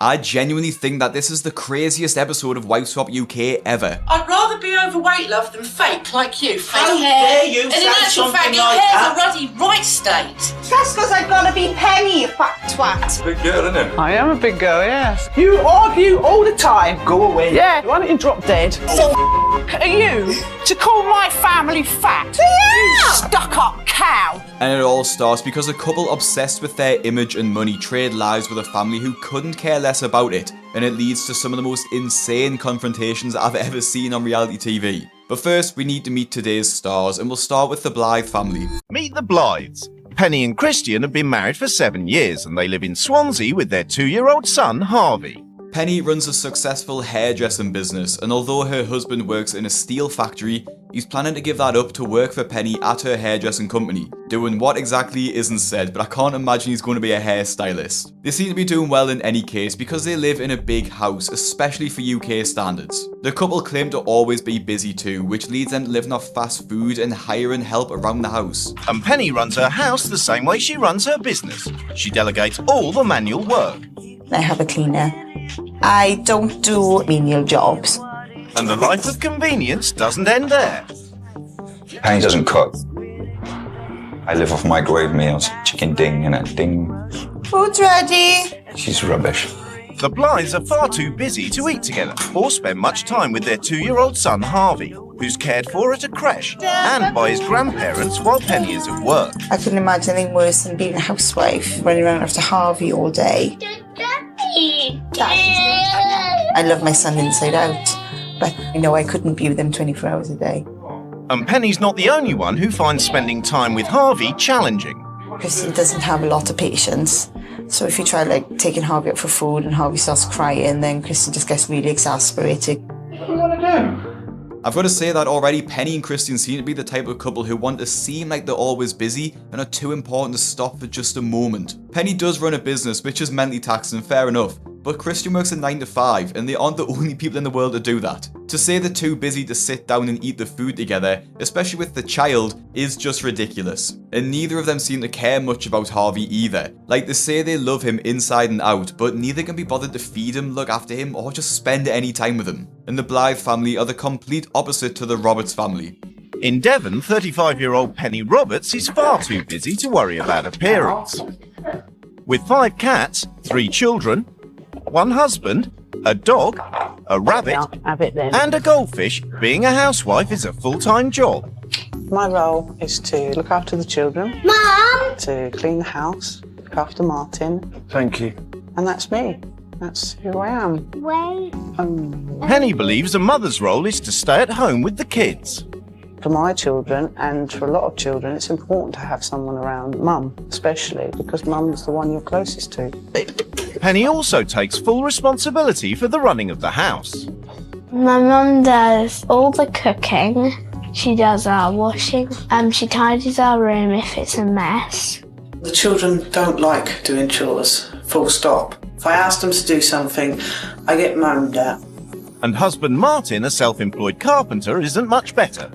I genuinely think that this is the craziest episode of Wife Swap UK ever. I'd rather be overweight, love, than fake like you. Fake How hair. dare you and say in actual something fact, your like hair's that? a ruddy right state. That's because I've got to be Penny, you fat twat. Big girl, isn't it? I am a big girl, yes. You argue all the time. Go away. Yeah, why don't you drop dead? So are you to call my family fat? You stuck-up cow! And it all starts because a couple obsessed with their image and money trade lives with a family who couldn't care less about it, and it leads to some of the most insane confrontations I've ever seen on reality TV. But first, we need to meet today's stars, and we'll start with the Blythe family. Meet the Blythes. Penny and Christian have been married for 7 years and they live in Swansea with their 2-year-old son, Harvey. Penny runs a successful hairdressing business, and although her husband works in a steel factory, he's planning to give that up to work for Penny at her hairdressing company. Doing what exactly isn't said, but I can't imagine he's going to be a hairstylist. They seem to be doing well in any case because they live in a big house, especially for UK standards. The couple claim to always be busy too, which leads them to living off fast food and hiring help around the house. And Penny runs her house the same way she runs her business. She delegates all the manual work. I have a cleaner. I don't do menial jobs. And the life of convenience doesn't end there. Penny doesn't cook. I live off microwave meals. Chicken ding and a ding. Food's ready. She's rubbish. The Blythes are far too busy to eat together or spend much time with their 2-year-old son Harvey, who's cared for at a creche, and by his grandparents while Penny is at work. I couldn't imagine anything worse than being a housewife, running around after Harvey all day. I love my son inside out, but I know I couldn't be with him 24 hours a day. And Penny's not the only one who finds spending time with Harvey challenging. Christian doesn't have a lot of patience, so if you try taking Harvey out for food and Harvey starts crying, then Christian just gets really exasperated. What do you want to do? I've got to say that already, Penny and Christian seem to be the type of couple who want to seem like they're always busy and are too important to stop for just a moment. Penny does run a business, which is mentally taxing, fair enough, but Christian works a 9 to 5 and they aren't the only people in the world to do that. To say they're too busy to sit down and eat the food together, especially with the child, is just ridiculous. And neither of them seem to care much about Harvey either. Like, they say they love him inside and out, but neither can be bothered to feed him, look after him, or just spend any time with him. And the Blythe family are the complete opposite to the Roberts family. In Devon, 35-year-old Penny Roberts is far too busy to worry about appearance. With 5 cats, 3 children, 1 husband, a dog, a rabbit, and a goldfish, being a housewife is a full-time job. My role is to look after the children, Mom! to clean the house, look after Martin, Thank you. and that's me. That's who I am. Wait. Penny believes a mother's role is to stay at home with the kids. For my children and for a lot of children, it's important to have someone around, mum especially, because mum's the one you're closest to. Penny also takes full responsibility for the running of the house. My mum does all the cooking. She does our washing. She tidies our room if it's a mess. The children don't like doing chores, full stop. If I ask them to do something, I get moaned at. And husband Martin, a self-employed carpenter, isn't much better.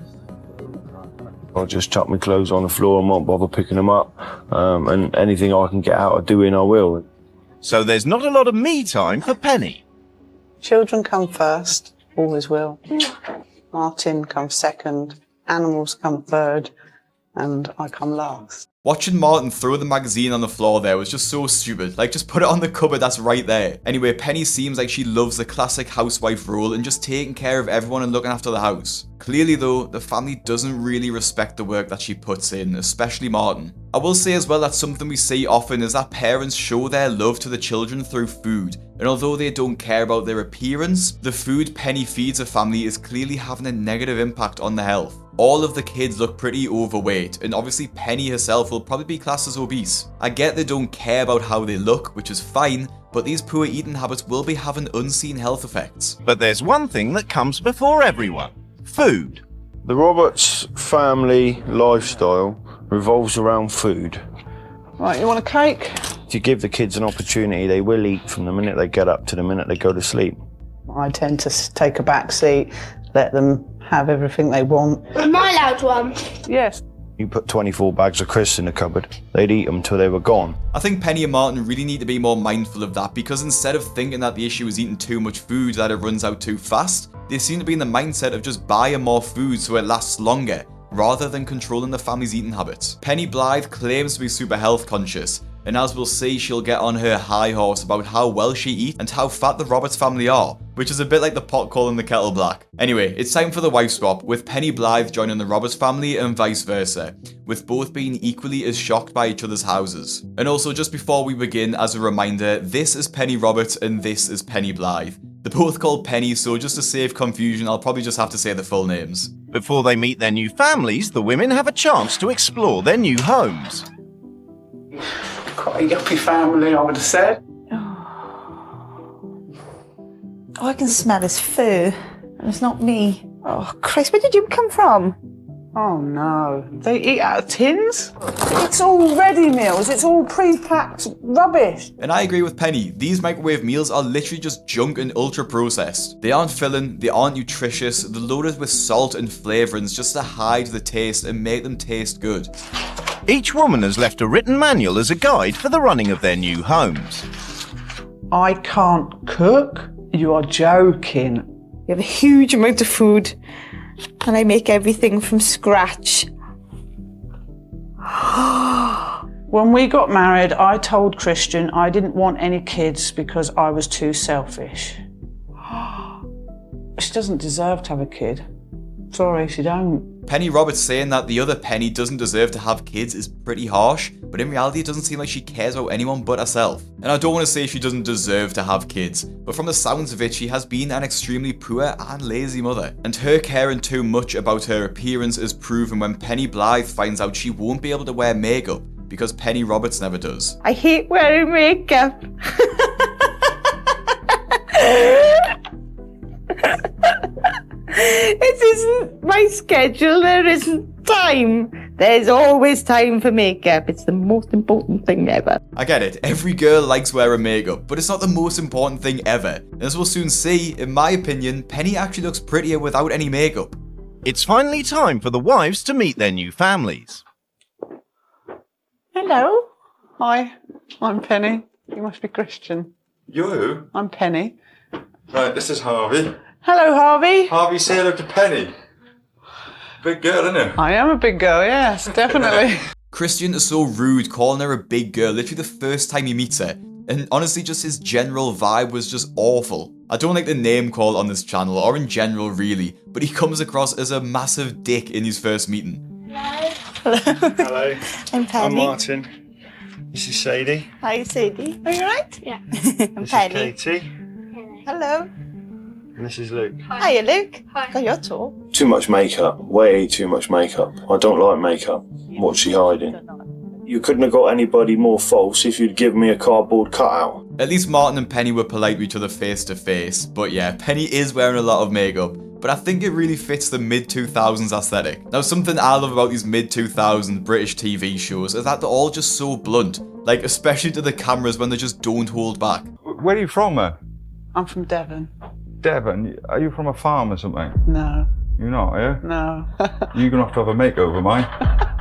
I'll just chuck my clothes on the floor and won't bother picking them up. And anything I can get out of doing, I will. So there's not a lot of me time for Penny. Children come first, always will. Martin comes second, animals come third, and I come last. Watching Martin throw the magazine on the floor there was just so stupid. Like, just put it on the cupboard that's right there. Anyway, Penny seems like she loves the classic housewife role and just taking care of everyone and looking after the house. Clearly though, the family doesn't really respect the work that she puts in, especially Martin. I will say as well that something we see often is that parents show their love to the children through food. And although they don't care about their appearance, the food Penny feeds her family is clearly having a negative impact on their health. All of the kids look pretty overweight, and obviously Penny herself will probably be classed as obese. I get they don't care about how they look, which is fine, but these poor eating habits will be having unseen health effects. But there's one thing that comes before everyone: food. The Roberts family lifestyle revolves around food. Right, you want a cake? If you give the kids an opportunity, they will eat from the minute they get up to the minute they go to sleep. I tend to take a back seat, let them have everything they want. Am I allowed one? Yes. You put 24 bags of crisps in the cupboard. They'd eat them till they were gone. I think Penny and Martin really need to be more mindful of that, because instead of thinking that the issue is eating too much food that it runs out too fast, they seem to be in the mindset of just buying more food so it lasts longer, rather than controlling the family's eating habits. Penny Blythe claims to be super health conscious, and as we'll see, she'll get on her high horse about how well she eats and how fat the Roberts family are, which is a bit like the pot calling the kettle black. Anyway, it's time for the wife swap, with Penny Blythe joining the Roberts family and vice versa, with both being equally as shocked by each other's houses. And also, just before we begin, as a reminder, this is Penny Roberts and this is Penny Blythe. They're both called Penny, so just to save confusion, I'll probably just have to say the full names. Before they meet their new families, the women have a chance to explore their new homes. Quite a yuppie family, I would have said. Oh, I can smell his fur, and it's not me. Oh, Chris, where did you come from? Oh no, they eat out of tins? It's all ready meals. It's all pre-packed rubbish. And I agree with Penny, these microwave meals are literally just junk and ultra processed. They aren't filling, they aren't nutritious, they're loaded with salt and flavourings just to hide the taste and make them taste good. Each woman has left a written manual as a guide for the running of their new homes. I can't cook? You are joking. We have a huge amount of food, and I make everything from scratch. When we got married, I told Christian I didn't want any kids because I was too selfish. She doesn't deserve to have a kid. Sorry, she don't. Penny Roberts saying that the other Penny doesn't deserve to have kids is pretty harsh, but in reality it doesn't seem like she cares about anyone but herself. And I don't want to say she doesn't deserve to have kids, but from the sounds of it, she has been an extremely poor and lazy mother. And her caring too much about her appearance is proven when Penny Blythe finds out she won't be able to wear makeup because Penny Roberts never does. I hate wearing makeup. It isn't my schedule, there isn't time. There's always time for makeup. It's the most important thing ever. I get it, every girl likes wearing makeup, but it's not the most important thing ever. And as we'll soon see, in my opinion, Penny actually looks prettier without any makeup. It's finally time for the wives to meet their new families. Hello. Hi, I'm Penny. You must be Christian. You're who? I'm Penny. Right, this is Harvey. Hello, Harvey. Harvey, say hello to Penny. Big girl, isn't it? I am a big girl, yes, definitely. Christian is so rude, calling her a big girl literally the first time he meets her. And honestly, just his general vibe was just awful. I don't like the name call on this channel, or in general really, but he comes across as a massive dick in his first meeting. Hello. I'm Penny. I'm Martin. This is Sadie. Hi, Sadie. Are you alright? Yeah. I'm This Penny. is Katie. Hello. And this is Luke. Hiya, Luke. Hi. God, you're tall. Too much makeup. Way too much makeup. I don't like makeup. What's she hiding? You couldn't have got anybody more false if you'd given me a cardboard cutout. At least Martin and Penny were polite to each other face to face, but yeah, Penny is wearing a lot of makeup, but I think it really fits the mid-2000s aesthetic. Now, something I love about these mid-2000s British TV shows is that they're all just so blunt, like especially to the cameras when they just don't hold back. Where are you from, I'm from Devon. Devon? Are you from a farm or something? No, You're not, are you? no. You're gonna have to have a makeover, mate.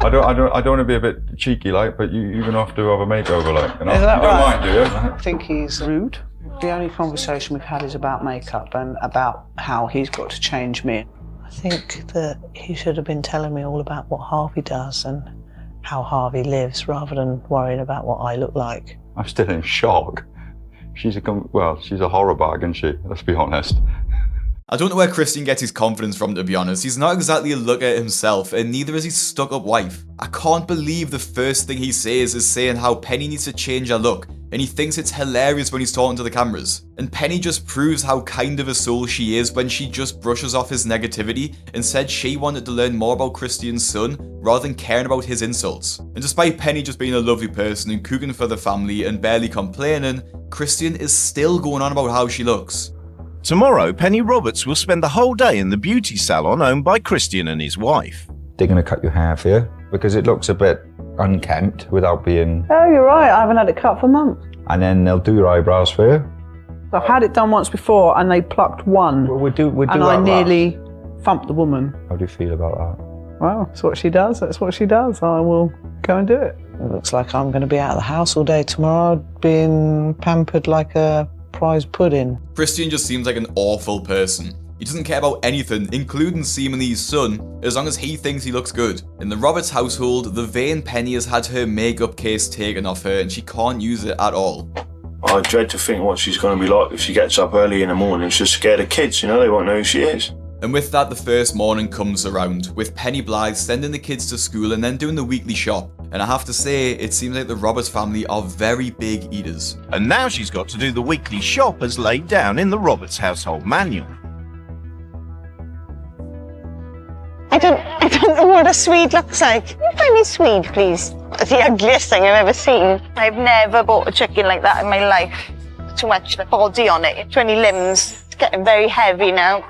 I don't want to be a bit cheeky, like, but you're gonna have to have a makeover, like. You know? Is that you don't right? mind, do you? I think he's rude. The only conversation we've had is about makeup and about how he's got to change me. I think that he should have been telling me all about what Harvey does and how Harvey lives rather than worrying about what I look like. I'm still in shock. She's a horror bag, isn't she? Let's be honest. I don't know where Christian gets his confidence from, to be honest. He's not exactly a looker himself, and neither is his stuck-up wife. I can't believe the first thing he says is saying how Penny needs to change her look, and he thinks it's hilarious when he's talking to the cameras. And Penny just proves how kind of a soul she is when she just brushes off his negativity and said she wanted to learn more about Christian's son rather than caring about his insults. And despite Penny just being a lovely person and cooking for the family and barely complaining, Christian is still going on about how she looks. Tomorrow, Penny Roberts will spend the whole day in the beauty salon owned by Christian and his wife. They're gonna cut your hair for you because it looks a bit unkempt without being. Oh, you're right. I haven't had it cut for months. And then they'll do your eyebrows for you. I've had it done once before and they plucked one. We'll do and I nearly thumped the woman. How do you feel about that? well, that's what she does. That's what she does. I will go and do it. It looks like I'm going to be out of the house all day tomorrow, being pampered like a prize pudding. Christian just seems like an awful person. He doesn't care about anything, including seemingly his son, as long as he thinks he looks good. In the Roberts household, the vain Penny has had her makeup case taken off her and she can't use it at all. I dread to think what she's going to be like if she gets up early in the morning. She's scared of kids, you know, they won't know who she is. And with that, the first morning comes around, with Penny Blythe sending the kids to school and then doing the weekly shop. And I have to say, it seems like the Roberts family are very big eaters. And now she's got to do the weekly shop as laid down in the Roberts household manual. I don't know what a Swede looks like. Can you find me Swede, please? It's the ugliest thing I've ever seen. I've never bought a chicken like that in my life. Too much body on it, too many limbs. It's getting very heavy now.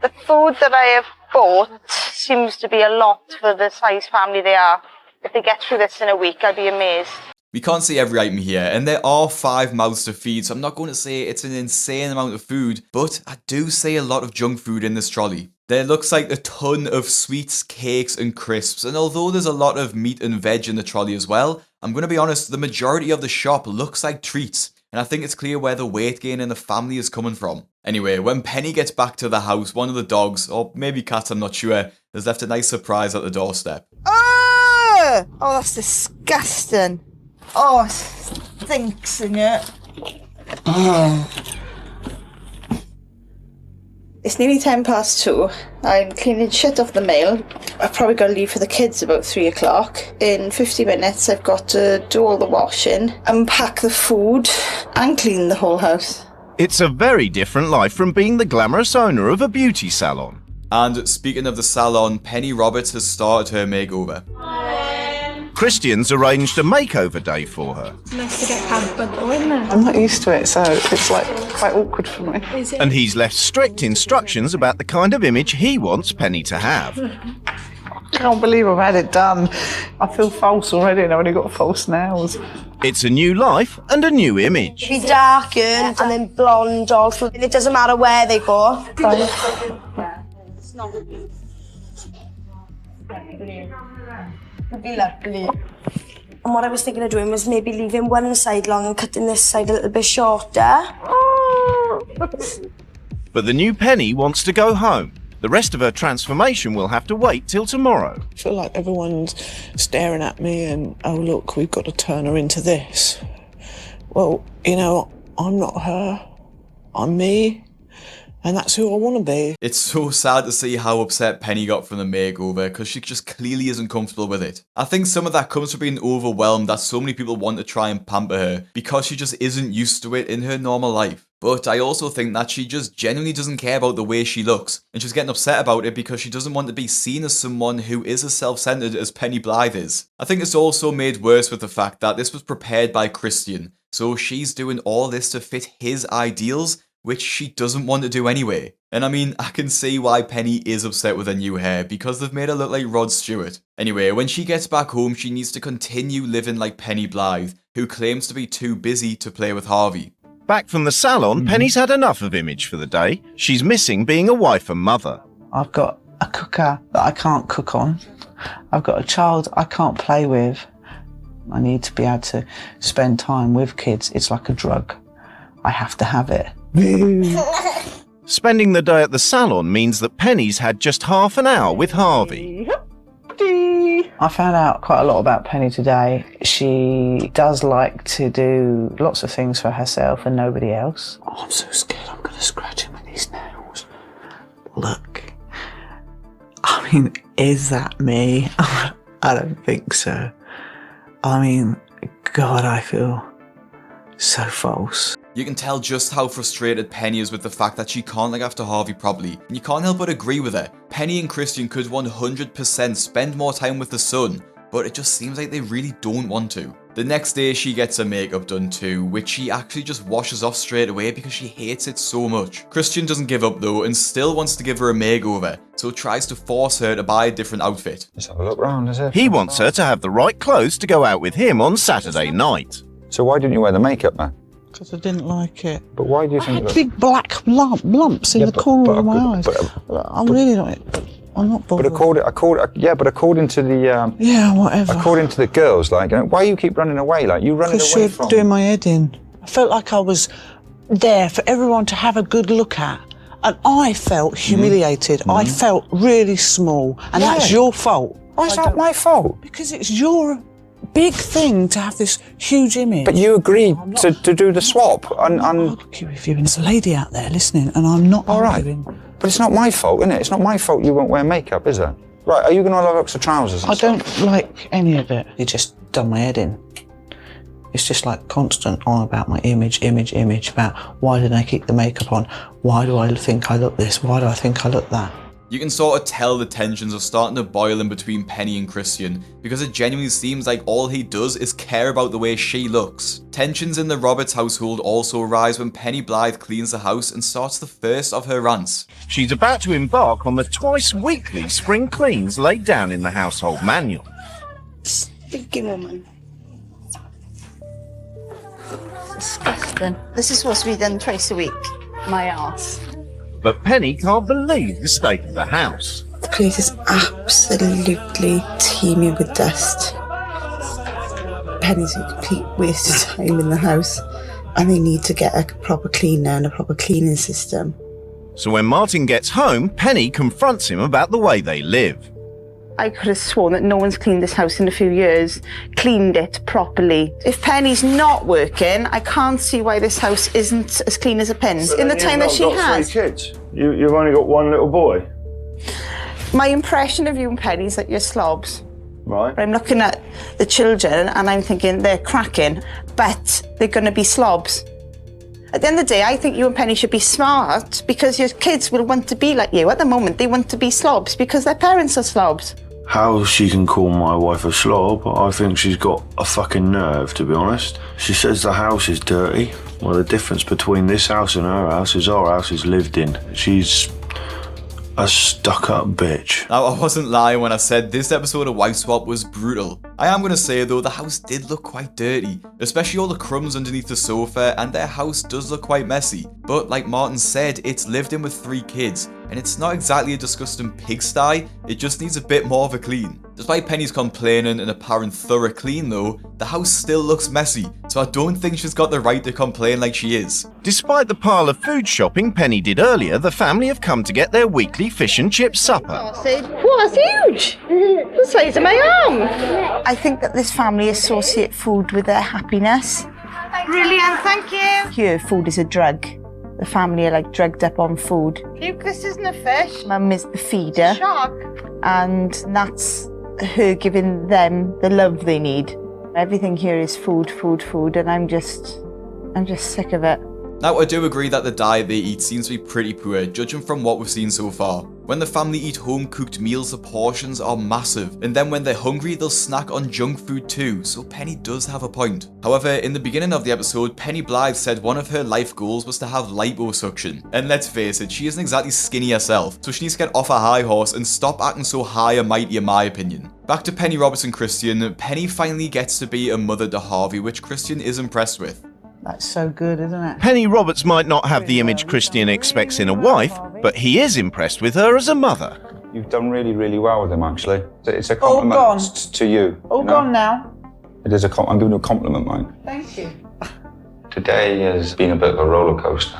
The food that I have bought seems to be a lot for the size family they are. If they get through this in a week, I'd be amazed. We can't see every item here, and there are 5 mouths to feed, so I'm not going to say it's an insane amount of food, but I do see a lot of junk food in this trolley. There looks like a ton of sweets, cakes, and crisps, and although there's a lot of meat and veg in the trolley as well, I'm going to be honest, the majority of the shop looks like treats, and I think it's clear where the weight gain in the family is coming from. Anyway, when Penny gets back to the house, one of the dogs, or maybe cats, I'm not sure, has left a nice surprise at the doorstep. Oh, that's disgusting. Oh, it stinks in here. It's nearly 2:10. I'm cleaning shit off the mail. I've probably got to leave for the kids about 3 o'clock. In 50 minutes, I've got to do all the washing, unpack the food, and clean the whole house. It's a very different life from being the glamorous owner of a beauty salon. And speaking of the salon, Penny Roberts has started her makeover. Christian's arranged a makeover day for her. Nice to get pampered though, isn't it? I'm not used to it, so it's like quite awkward for me. And he's left strict instructions about the kind of image he wants Penny to have. I can't believe I've had it done. I feel false already and I've only got false nails. It's a new life and a new image. Be darkened and then blonde all through, and it doesn't matter where they go. Be lovely. And what I was thinking of doing was maybe leaving one side long and cutting this side a little bit shorter. But the new Penny wants to go home. The rest of her transformation will have to wait till tomorrow. I feel like everyone's staring at me and, oh look, we've got to turn her into this. Well, you know, I'm not her. I'm me. And that's who I want to be. It's so sad to see how upset Penny got from the makeover, because she just clearly isn't comfortable with it. I think some of that comes from being overwhelmed that so many people want to try and pamper her, because she just isn't used to it in her normal life. But I also think that she just genuinely doesn't care about the way she looks, and she's getting upset about it because she doesn't want to be seen as someone who is as self-centered as Penny Blythe is. I think it's also made worse with the fact that this was prepared by Christian, so she's doing all this to fit his ideals, which she doesn't want to do anyway. And I mean, I can see why Penny is upset with her new hair, because they've made her look like Rod Stewart. Anyway, when she gets back home, she needs to continue living like Penny Blythe, who claims to be too busy to play with Harvey. Back from the salon, Penny's had enough of image for the day. She's missing being a wife and mother. I've got a cooker that I can't cook on. I've got a child I can't play with. I need to be able to spend time with kids. It's like a drug. I have to have it. Spending the day at the salon means that Penny's had just half an hour with Harvey. I found out quite a lot about Penny today. She does like to do lots of things for herself and nobody else. Oh, I'm so scared I'm going to scratch him with these nails. Look. I mean, is that me? I don't think so. I mean, God, I feel so false. You can tell just how frustrated Penny is with the fact that she can't look after Harvey properly, and you can't help but agree with her. Penny and Christian could 100% spend more time with the son, but it just seems like they really don't want to. The next day she gets her makeup done too, which she actually just washes off straight away because she hates it so much. Christian doesn't give up though and still wants to give her a makeover, so tries to force her to buy a different outfit. Just have a look round, is it? He wants her to have the right clothes to go out with him on Saturday night. So why didn't you wear the makeup, man? Because I didn't like it. But why do you I think had that? big black lumps in the corner of my eyes. I'm really not. I'm not bothered. But according to the whatever. According to the girls, like, why you keep running away? Like, you running away Because from? you're doing my head in. I felt like I was there for everyone to have a good look at, and I felt humiliated. I felt really small, and that's your fault. Why is that my fault? Because it's your big thing to have this huge image. But you agreed to do the swap, and I'll argue with you. And there's a lady out there listening, and I'm not arguing. But it's not my fault, isn't it? It's not my fault you won't wear makeup, is it? Right, are you going to have extra trousers? I don't like any of it. It just done my head in. It's just like constant on about my image, about why did I keep the makeup on? Why do I think I look this? Why do I think I look that? You can sort of tell the tensions are starting to boil in between Penny and Christian, because it genuinely seems like all he does is care about the way she looks. Tensions in the Roberts household also rise when Penny Blythe cleans the house and starts the first of her rants. She's about to embark on the twice-weekly spring cleans laid down in the household manual. Stinky woman. Disgusting. This is supposed to be done twice a week. My arse. But Penny can't believe the state of the house. The place is absolutely teeming with dust. Penny's a complete waste of time in the house, and they need to get a proper cleaner and a proper cleaning system. So when Martin gets home, Penny confronts him about the way they live. I could have sworn that no one's cleaned this house in a few years, cleaned it properly. If Penny's not working, I can't see why this house isn't as clean as a pin in the time that she has. Three kids. You've only got one little boy. My impression of you and Penny is that you're slobs. Right. I'm looking at the children and I'm thinking they're cracking, but they're going to be slobs. At the end of the day, I think you and Penny should be smart because your kids will want to be like you. At the moment, they want to be slobs because their parents are slobs. How she can call my wife a slob, I think she's got a fucking nerve, to be honest. She says the house is dirty. Well, the difference between this house and her house is our house is lived in. She's a stuck-up bitch. Now, I wasn't lying when I said this episode of Wife Swap was brutal. I am going to say, though, the house did look quite dirty, especially all the crumbs underneath the sofa, and their house does look quite messy. But like Martin said, it's lived in with 3 kids, and it's not exactly a disgusting pigsty, it just needs a bit more of a clean. Despite Penny's complaining and apparent thorough clean though, the house still looks messy, so I don't think she's got the right to complain like she is. Despite the pile of food shopping Penny did earlier, the family have come to get their weekly fish and chip supper. What, it's huge! The size of my arm! I think that this family associate food with their happiness. Brilliant, thank you! Here, food is a drug. The family are like drugged up on food. Lucas isn't a fish. Mum is the feeder. Shark. And that's her giving them the love they need. Everything here is food, and I'm just sick of it. Now, I do agree that the diet they eat seems to be pretty poor, judging from what we've seen so far. When the family eat home-cooked meals, the portions are massive, and then when they're hungry, they'll snack on junk food too, so Penny does have a point. However, in the beginning of the episode, Penny Blythe said one of her life goals was to have liposuction. And let's face it, she isn't exactly skinny herself, so she needs to get off her high horse and stop acting so high and mighty in my opinion. Back to Penny Roberts and Christian, Penny finally gets to be a mother to Harvey, which Christian is impressed with. That's so good, isn't it? Penny Roberts might not have the image Christian expects in a wife, but he is impressed with her as a mother. You've done really, really well with him, actually. It's a compliment to you. All gone now. It is I'm giving you a compliment, mate. Thank you. Today has been a bit of a roller coaster.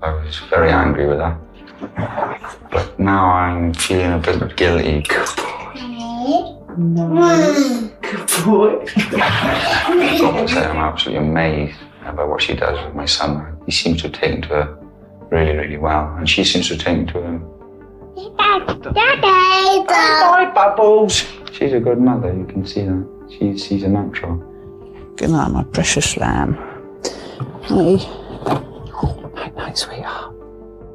I was very angry with her. But now I'm feeling a bit guilty. No. Good boy. I've got to say, I'm absolutely amazed about what she does with my son. He seems to have taken to her really, really well, and she seems to have taken to him. Bye, Bubbles. She's a good mother, you can see that. She's a natural. Good night, my precious lamb. Night, night, sweetheart.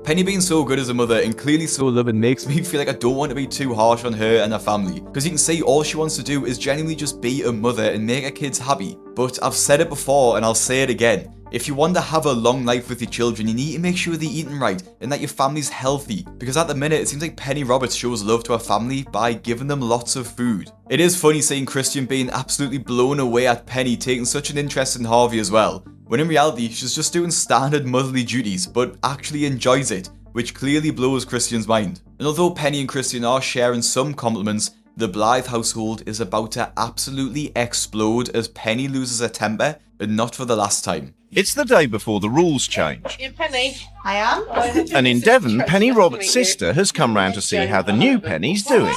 Penny being so good as a mother and clearly so loving makes me feel like I don't want to be too harsh on her and her family, because you can see all she wants to do is genuinely just be a mother and make her kids happy. But I've said it before and I'll say it again. If you want to have a long life with your children, you need to make sure they're eating right and that your family's healthy, because at the minute it seems like Penny Roberts shows love to her family by giving them lots of food. It is funny seeing Christian being absolutely blown away at Penny taking such an interest in Harvey as well, when in reality she's just doing standard motherly duties but actually enjoys it, which clearly blows Christian's mind. And although Penny and Christian are sharing some compliments, the Blythe household is about to absolutely explode as Penny loses her temper, and not for the last time. It's the day before the rules change. You Penny. I am. And in Devon, Penny Roberts' sister has come round to see how the new Penny's doing.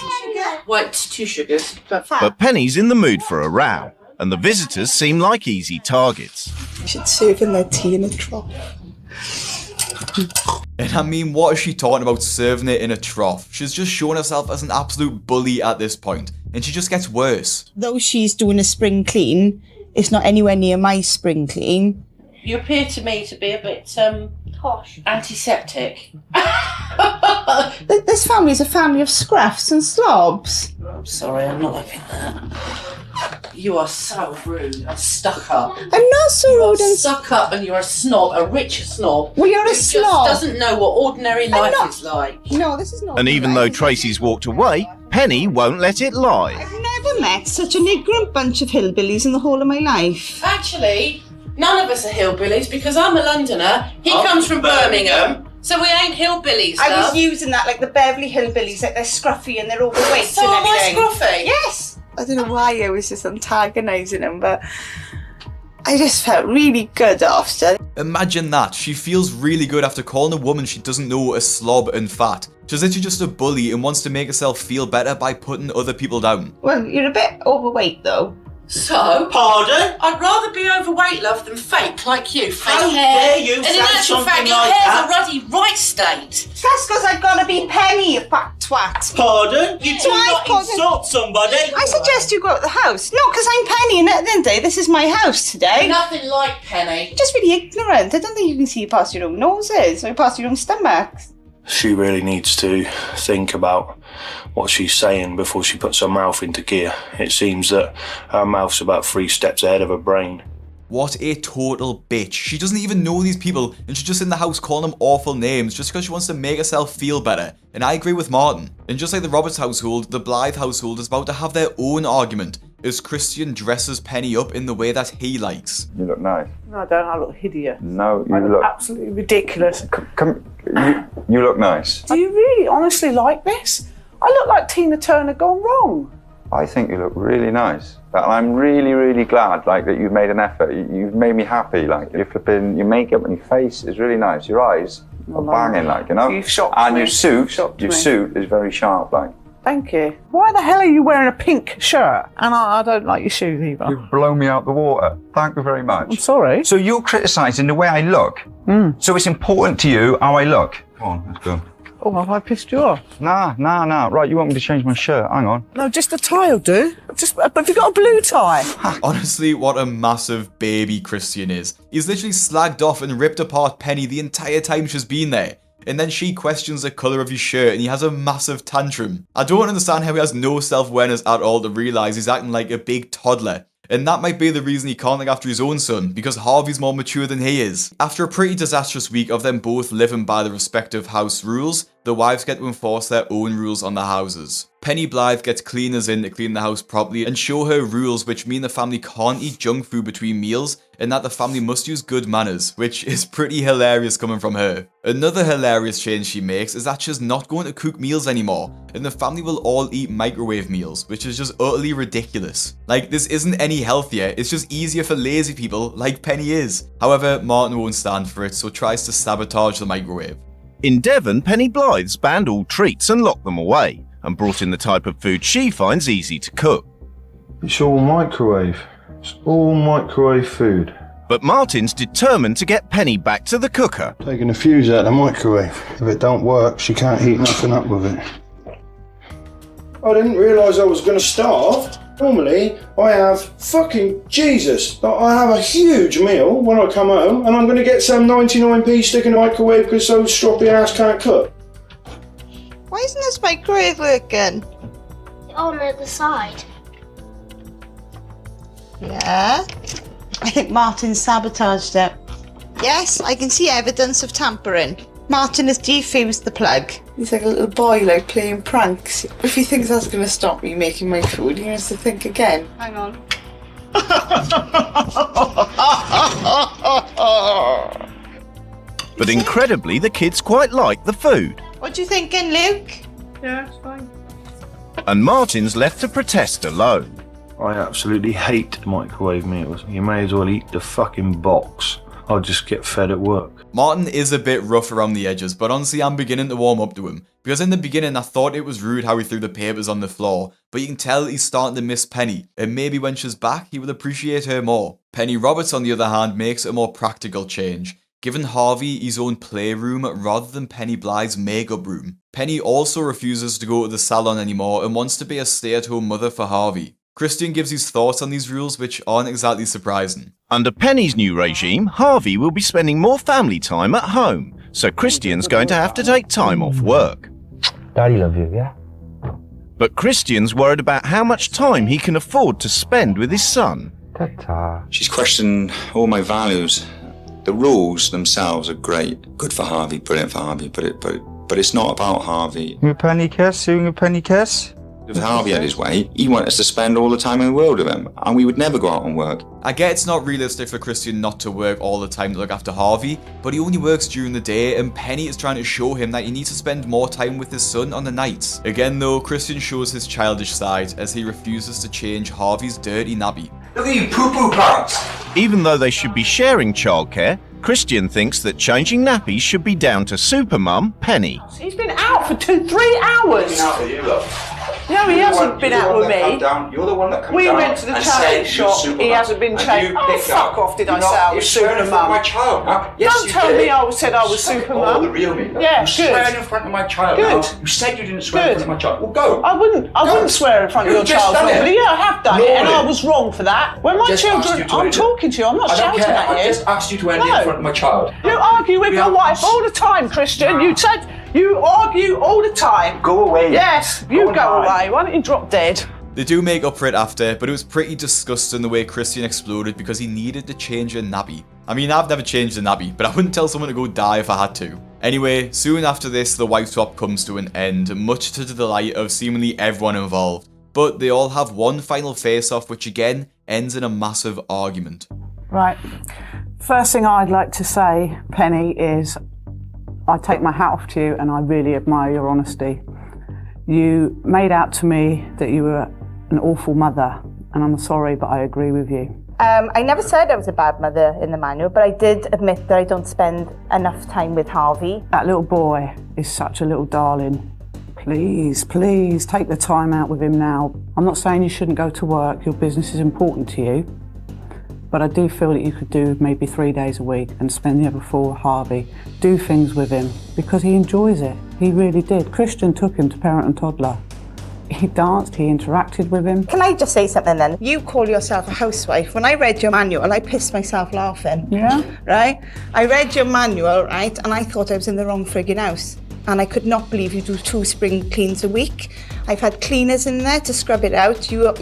White 2 sugars. But Penny's in the mood for a row, and the visitors seem like easy targets. You should serve in their tea in a trough. And I mean, what is she talking about serving it in a trough? She's just shown herself as an absolute bully at this point, and she just gets worse. Though she's doing a spring clean, it's not anywhere near my spring clean. You appear to me to be a bit, posh. Antiseptic. This family is a family of scruffs and slobs. I'm sorry, I'm not like that. You are so rude and stuck up. I'm not so rude and stuck up, and you're a snob, a rich snob. Well, you're a slob. Who just doesn't know what ordinary life is like. No, this is not. And even though Tracy's walked away, Penny won't let it lie. I've never met such an ignorant bunch of hillbillies in the whole of my life. Actually, none of us are hillbillies because I'm a Londoner. He comes from Birmingham. So we ain't hillbillies, I love. was using that like the Beverly Hillbillies, like they're scruffy and they're overweight So and am I everything. scruffy? Yes. I don't know why I was just antagonising him, but I just felt really good after. Imagine that. She feels really good after calling a woman she doesn't know a slob and fat. She's literally just a bully and wants to make herself feel better by putting other people down. Well, you're a bit overweight though. So? Pardon? I'd rather be overweight, love, than fake like you. Fake How hair. dare you and say in actual something fact, your like hair's that? a ruddy right state. That's because I've got to be Penny, you fat twat. Pardon? You do So I not called insult somebody. I suggest you go out the house. No, because I'm Penny and at the end of the day, this is my house today. Nothing like Penny. You're just really ignorant. I don't think you can see past your own noses or past your own stomachs. She really needs to think about what she's saying before she puts her mouth into gear. It seems that her mouth's about 3 steps ahead of her brain. What a total bitch. She doesn't even know these people and she's just in the house calling them awful names just because she wants to make herself feel better. And I agree with Martin. And just like the Roberts household, the Blythe household is about to have their own argument as Christian dresses Penny up in the way that he likes. You look nice. No, I don't. I look hideous. No, you I look... absolutely ridiculous. You look nice. Do you really honestly like this? I look like Tina Turner gone wrong. I think you look really nice. And I'm really, really glad that you've made an effort. You've made me happy. You're flipping, your makeup and your face is really nice. Your eyes are banging, You've shocked and me. your suit Shocked me. is very sharp, Thank you. Why the hell are you wearing a pink shirt? And I don't like your shoes either. You've blown me out the water. Thank you very much. I'm sorry. So you're criticising the way I look. So it's important to you how I look. Come on, let's go. Oh, have I pissed you off? Nah. Right, you want me to change my shirt? Hang on. No, just a tie will do. But have you got a blue tie? Honestly, what a massive baby Christian is. He's literally slagged off and ripped apart Penny the entire time she's been there. And then she questions the colour of his shirt and he has a massive tantrum. I don't understand how he has no self-awareness at all to realise he's acting like a big toddler. And that might be the reason he can't look after his own son, because Harvey's more mature than he is. After a pretty disastrous week of them both living by the respective house rules, the wives get to enforce their own rules on the houses. Penny Blythe gets cleaners in to clean the house properly and show her rules, which mean the family can't eat junk food between meals and that the family must use good manners, which is pretty hilarious coming from her. Another hilarious change she makes is that she's not going to cook meals anymore and the family will all eat microwave meals, which is just utterly ridiculous. This isn't any healthier, it's just easier for lazy people like Penny is. However, Martin won't stand for it, so tries to sabotage the microwave. In Devon, Penny Blythe's banned all treats and locked them away, and brought in the type of food she finds easy to cook. It's all microwave. It's all microwave food. But Martin's determined to get Penny back to the cooker. Taking the fuse out of the microwave. If it don't work, she can't heat nothing up with it. I didn't realise I was going to starve. Normally, I have fucking Jesus. I have a huge meal when I come home and I'm going to get some 99p stick in the microwave because so stroppy ass can't cook. Why isn't this microwave working? On the other side. Yeah. I think Martin sabotaged it. Yes, I can see evidence of tampering. Martin has defused the plug. He's like a little boy, playing pranks. If he thinks that's going to stop me making my food, he has to think again. Hang on. But incredibly, the kids quite like the food. What do you thinking, Luke? Yeah, it's fine. And Martin's left to protest alone. I absolutely hate microwave meals. You may as well eat the fucking box. I'll just get fed at work. Martin is a bit rough around the edges, but honestly I'm beginning to warm up to him. Because in the beginning I thought it was rude how he threw the papers on the floor, but you can tell he's starting to miss Penny, and maybe when she's back he will appreciate her more. Penny Roberts on the other hand makes a more practical change, giving Harvey his own playroom rather than Penny Blythe's makeup room. Penny also refuses to go to the salon anymore and wants to be a stay-at-home mother for Harvey. Christian gives his thoughts on these rules, which aren't exactly surprising. Under Penny's new regime, Harvey will be spending more family time at home, so Christian's going to have to take time off work. Daddy love you, yeah? But Christian's worried about how much time he can afford to spend with his son. Ta-ta. She's questioned all my values. The rules themselves are great. Good for Harvey, brilliant for Harvey, but it's not about Harvey. You a penny kiss? You a penny kiss? If Harvey had his way, he wanted us to spend all the time in the world with him, and we would never go out and work. I get it's not realistic for Christian not to work all the time to look after Harvey, but he only works during the day, and Penny is trying to show him that he needs to spend more time with his son on the nights. Again though, Christian shows his childish side as he refuses to change Harvey's dirty nappy. Look at you poo-poo pants! Even though they should be sharing childcare, Christian thinks that changing nappies should be down to supermum Penny. He's been out for 2-3 hours. Been out with you, look. No, he hasn't been out with me. You're the one that comes We down went to the and charity said shop. you're He hasn't been changed. Oh, fuck off, did I say I was super mum? my child, huh? Yes, Don't you tell did. me I said I was super Oh, the mum. real me. Yeah, you swearing good. in front of my child. Good. Now. You said you didn't swear in front of my child. Well, go. I wouldn't swear in front of You've your just child done it. normally. Yeah, I have done it, and Normally. I was wrong for that. When my Just asked children, you to I'm edit. talking to you, I'm not I don't shouting care. at I you. just asked you to end it No. in front of my child. You argue with your wife all the time, Christian. You said you argue all the time. Go away. Yes, you and go hide. away. Why don't you drop dead? They do make up for it after, but it was pretty disgusting the way Christian exploded because he needed to change a nappy. I mean, I've never changed a nappy, but I wouldn't tell someone to go die if I had to. Anyway, soon after this, the wife swap comes to an end, much to the delight of seemingly everyone involved. But they all have one final face-off, which again ends in a massive argument. Right. First thing I'd like to say, Penny, is I take my hat off to you and I really admire your honesty. You made out to me that you were an awful mother, and I'm sorry, but I agree with you. I never said I was a bad mother in the manual, but I did admit that I don't spend enough time with Harvey. That little boy is such a little darling. Please, please, take the time out with him now. I'm not saying you shouldn't go to work, your business is important to you, but I do feel that you could do maybe 3 days a week and spend the other 4 with Harvey. Do things with him, because he enjoys it. He really did. Christian took him to parent and toddler. He danced, he interacted with him. Can I just say something then? You call yourself a housewife. When I read your manual, I pissed myself laughing. Yeah? Right? I read your manual, right, and I thought I was in the wrong frigging house. And I could not believe you do 2 spring cleans a week. I've had cleaners in there to scrub it out. Your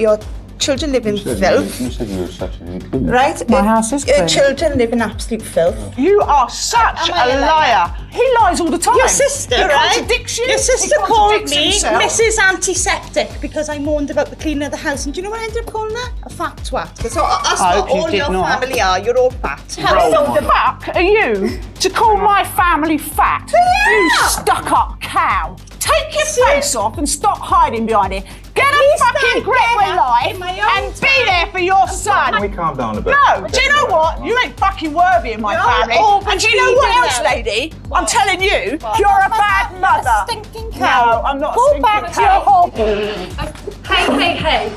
children live in filth. You said you were such a good cleaner. Right? My house is Your clean. children live in absolute filth. You are such Am I a a liar. He lies all the time. Your sister, he right? contradicts you. Your sister He called contradicts me himself. Mrs. Antiseptic because I moaned about the cleaning of the house. And do you know what I ended up calling her? A fat twat. Because that's I what hope you all did your not. family are. You're all fat. How the fuck are you to call my family fat? You stuck-up cow. Take your face off and stop hiding behind it. Get a fucking grip with life and be there for your son. Can we calm down a bit? No, do you know what? You ain't fucking worthy in my family. And do you know what else, lady? I'm telling you, you're a bad mother. Stinking No, cow. I'm not a Go stinking back to cow. your hole. Hey.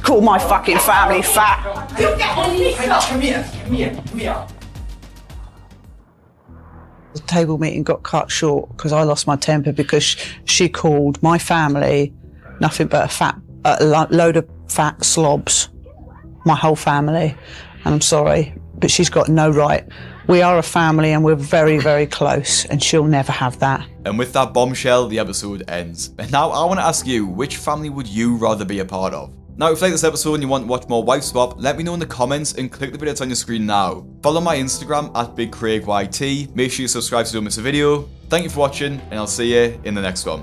Call my fucking family fat. Come here. The table meeting got cut short because I lost my temper because she called my family nothing but a load of fat slobs, my whole family, and I'm sorry, but she's got no right. We are a family and we're very, very close, and she'll never have that. And with that bombshell, the episode ends. And now I want to ask you, which family would you rather be a part of? Now, if you like this episode and you want to watch more Wife Swap, let me know in the comments and click the video that's on your screen now. Follow my Instagram at BigCraigYT. Make sure you subscribe so you don't miss a video. Thank you for watching, and I'll see you in the next one.